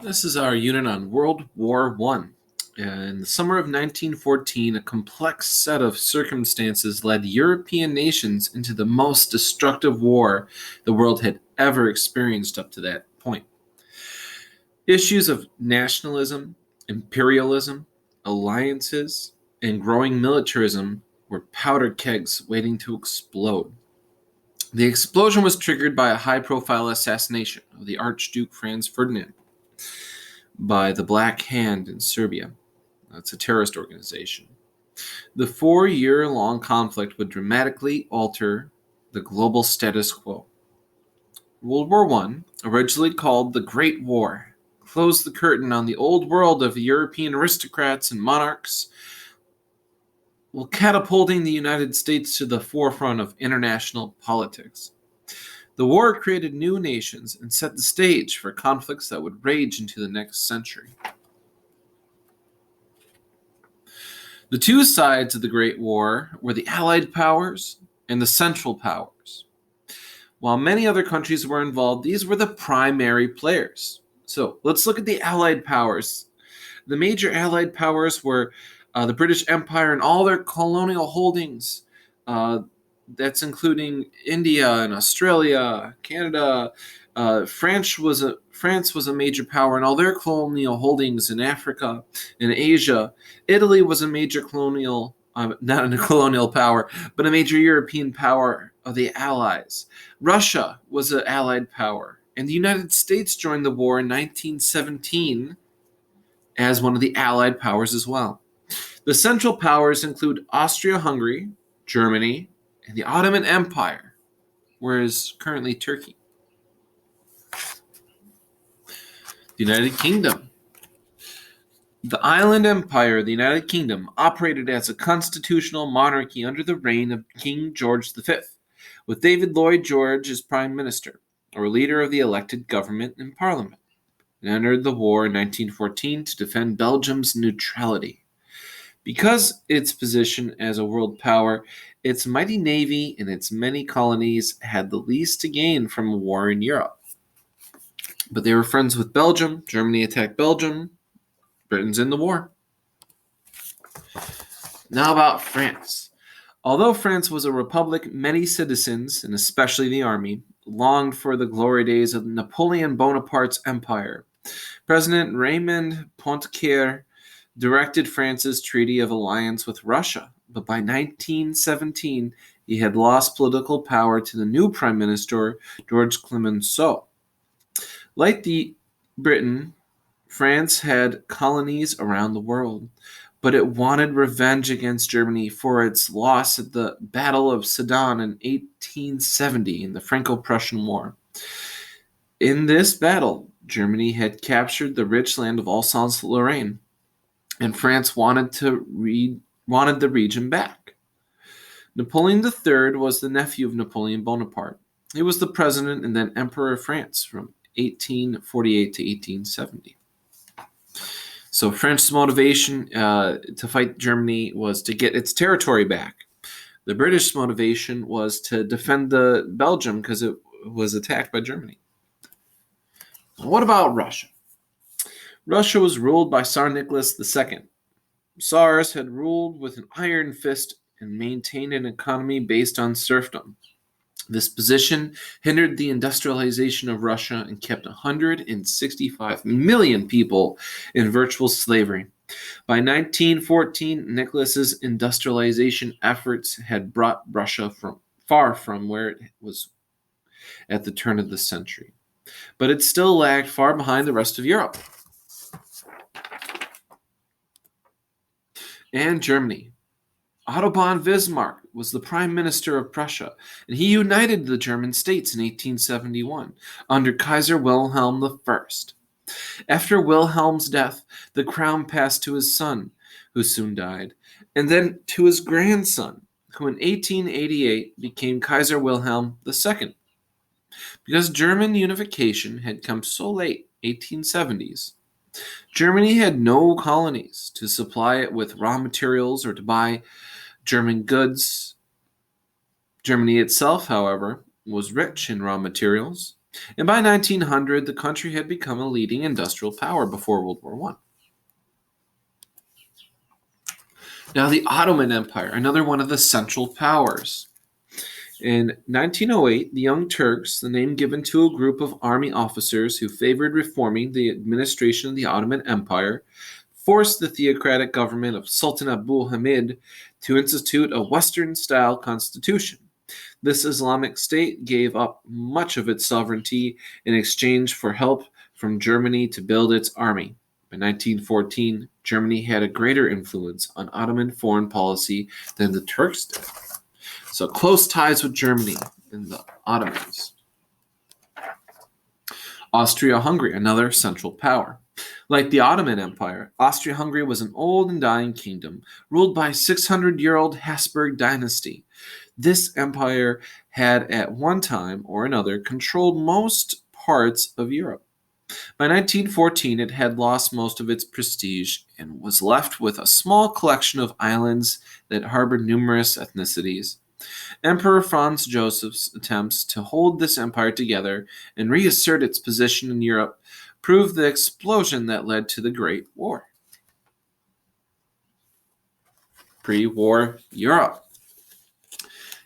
This is our unit on World War I. In the summer of 1914, a complex set of circumstances led European nations into the most destructive war the world had ever experienced up to that point. Issues of nationalism, imperialism, alliances, and growing militarism were powder kegs waiting to explode. The explosion was triggered by a high-profile assassination of the Archduke Franz Ferdinand by the Black Hand in Serbia. That's a terrorist organization. The 4-year-long conflict would dramatically alter the global status quo. World War I, originally called the Great War, closed the curtain on the old world of European aristocrats and monarchs, while catapulting the United States to the forefront of international politics. The war created new nations and set the stage for conflicts that would rage into the next century. The two sides of the Great War were the Allied powers and the Central Powers. While many other countries were involved, these were the primary players. So let's look at the Allied powers. The major Allied powers were the British Empire and all their colonial holdings. That's including India and Australia, Canada. France was a major power and all their colonial holdings in Africa and Asia. Italy was a major colonial, not a colonial power, but a major European power of the Allies. Russia was an Allied power, and the United States joined the war in 1917 as one of the Allied powers as well. The Central Powers include Austria-Hungary, Germany, and the Ottoman Empire, whereas currently Turkey. The United Kingdom. The island empire of the United Kingdom operated as a constitutional monarchy under the reign of King George V, with David Lloyd George as prime minister, or leader of the elected government and parliament. It entered the war in 1914 to defend Belgium's neutrality. Because its position as a world power, its mighty navy and its many colonies had the least to gain from a war in Europe. But they were friends with Belgium. Germany attacked Belgium. Britain's in the war. Now about France. Although France was a republic, many citizens, and especially the army, longed for the glory days of Napoleon Bonaparte's empire. President Raymond Poincaré directed France's treaty of alliance with Russia, but by 1917 he had lost political power to the new prime minister, Georges Clemenceau. Like the Britain, France had colonies around the world, but it wanted revenge against Germany for its loss at the Battle of Sedan in 1870 in the Franco-Prussian War. In this battle, Germany had captured the rich land of Alsace-Lorraine, and France wanted the region back. Napoleon III was the nephew of Napoleon Bonaparte. He was the president and then emperor of France from 1848 to 1870. So France's motivation to fight Germany was to get its territory back. The British motivation was to defend Belgium because it was attacked by Germany. What about Russia? Russia was ruled by Tsar Nicholas II. Tsars had ruled with an iron fist and maintained an economy based on serfdom. This position hindered the industrialization of Russia and kept 165 million people in virtual slavery. By 1914, Nicholas's industrialization efforts had brought Russia far from where it was at the turn of the century. But it still lagged far behind the rest of Europe. And Germany. Otto von Bismarck was the prime minister of Prussia, and he united the German states in 1871 under Kaiser Wilhelm I. After Wilhelm's death, the crown passed to his son, who soon died, and then to his grandson, who in 1888 became Kaiser Wilhelm II. Because German unification had come so late, 1870s, Germany had no colonies to supply it with raw materials or to buy German goods. Germany itself, however, was rich in raw materials. And by 1900, the country had become a leading industrial power before World War I. Now, the Ottoman Empire, another one of the Central Powers. In 1908, the Young Turks, the name given to a group of army officers who favored reforming the administration of the Ottoman Empire, forced the theocratic government of Sultan Abdul Hamid to institute a Western-style constitution. This Islamic state gave up much of its sovereignty in exchange for help from Germany to build its army. By 1914, Germany had a greater influence on Ottoman foreign policy than the Turks did. So close ties with Germany and the Ottomans. Austria-Hungary, another central power. Like the Ottoman Empire, Austria-Hungary was an old and dying kingdom ruled by a 600-year-old Habsburg dynasty. This empire had at one time or another controlled most parts of Europe. By 1914, it had lost most of its prestige and was left with a small collection of islands that harbored numerous ethnicities. Emperor Franz Joseph's attempts to hold this empire together and reassert its position in Europe proved the explosion that led to the Great War. Pre-war Europe.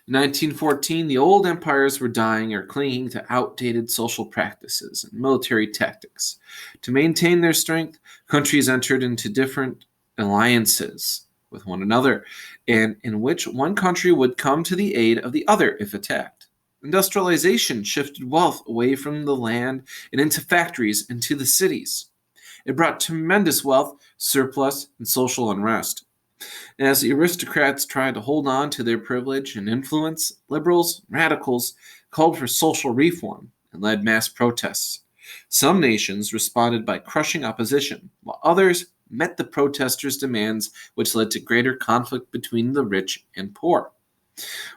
In 1914, the old empires were dying or clinging to outdated social practices and military tactics. To maintain their strength, countries entered into different alliances with one another, and in which one country would come to the aid of the other if attacked. Industrialization shifted wealth away from the land and into factories and to the cities. It brought tremendous wealth, surplus, and social unrest. And as the aristocrats tried to hold on to their privilege and influence, liberals and radicals called for social reform and led mass protests. Some nations responded by crushing opposition, while others met the protesters' demands, which led to greater conflict between the rich and poor,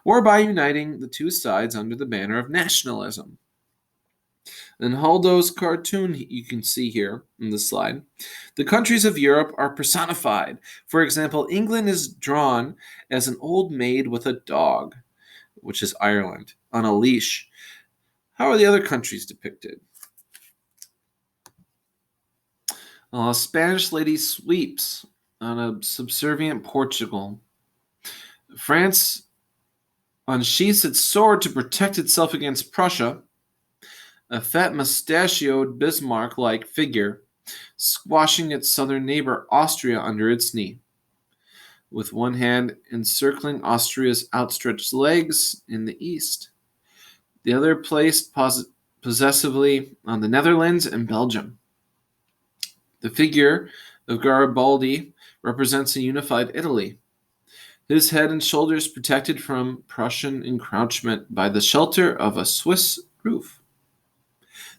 or by uniting the two sides under the banner of nationalism. In Haldo's cartoon you can see here in the slide, the countries of Europe are personified. For example, England is drawn as an old maid with a dog, which is Ireland, on a leash. How are the other countries depicted? A Spanish lady sweeps on a subservient Portugal. France unsheaths its sword to protect itself against Prussia. A fat mustachioed Bismarck-like figure squashing its southern neighbor Austria under its knee, with one hand encircling Austria's outstretched legs in the east, the other placed possessively on the Netherlands and Belgium. The figure of Garibaldi represents a unified Italy, his head and shoulders protected from Prussian encroachment by the shelter of a Swiss roof.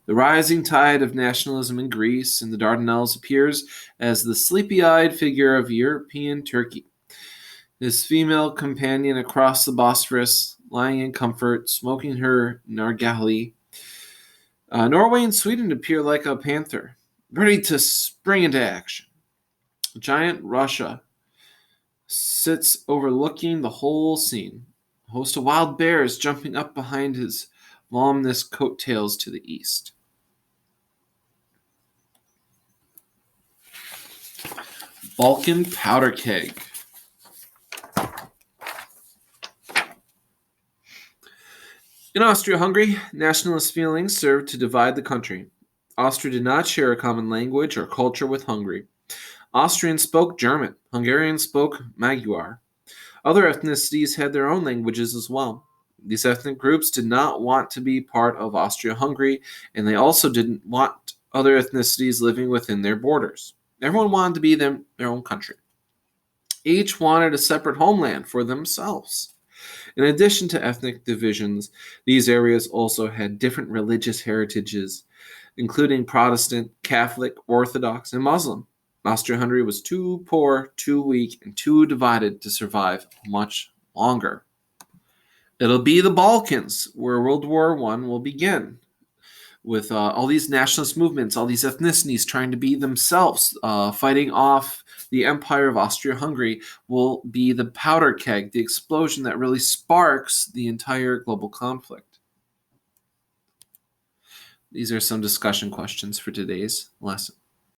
The rising tide of nationalism in Greece and the Dardanelles appears as the sleepy-eyed figure of European Turkey, his female companion across the Bosphorus, lying in comfort, smoking her narghile. Norway and Sweden appear like a panther, ready to spring into action. Giant Russia sits overlooking the whole scene, a host of wild bears jumping up behind his voluminous coattails to the east. Balkan Powder Keg. In Austria-Hungary, nationalist feelings served to divide the country. Austria did not share a common language or culture with Hungary. Austrians spoke German. Hungarians spoke Magyar. Other ethnicities had their own languages as well. These ethnic groups did not want to be part of Austria-Hungary, and they also didn't want other ethnicities living within their borders. Everyone wanted to be their own country. Each wanted a separate homeland for themselves. In addition to ethnic divisions, these areas also had different religious heritages, including Protestant, Catholic, Orthodox, and Muslim. Austria-Hungary was too poor, too weak, and too divided to survive much longer. It'll be the Balkans where World War I will begin, with all these nationalist movements, all these ethnicities trying to be themselves, fighting off the Empire of Austria-Hungary. Will be the powder keg, the explosion that really sparks the entire global conflict. These are some discussion questions for today's lesson.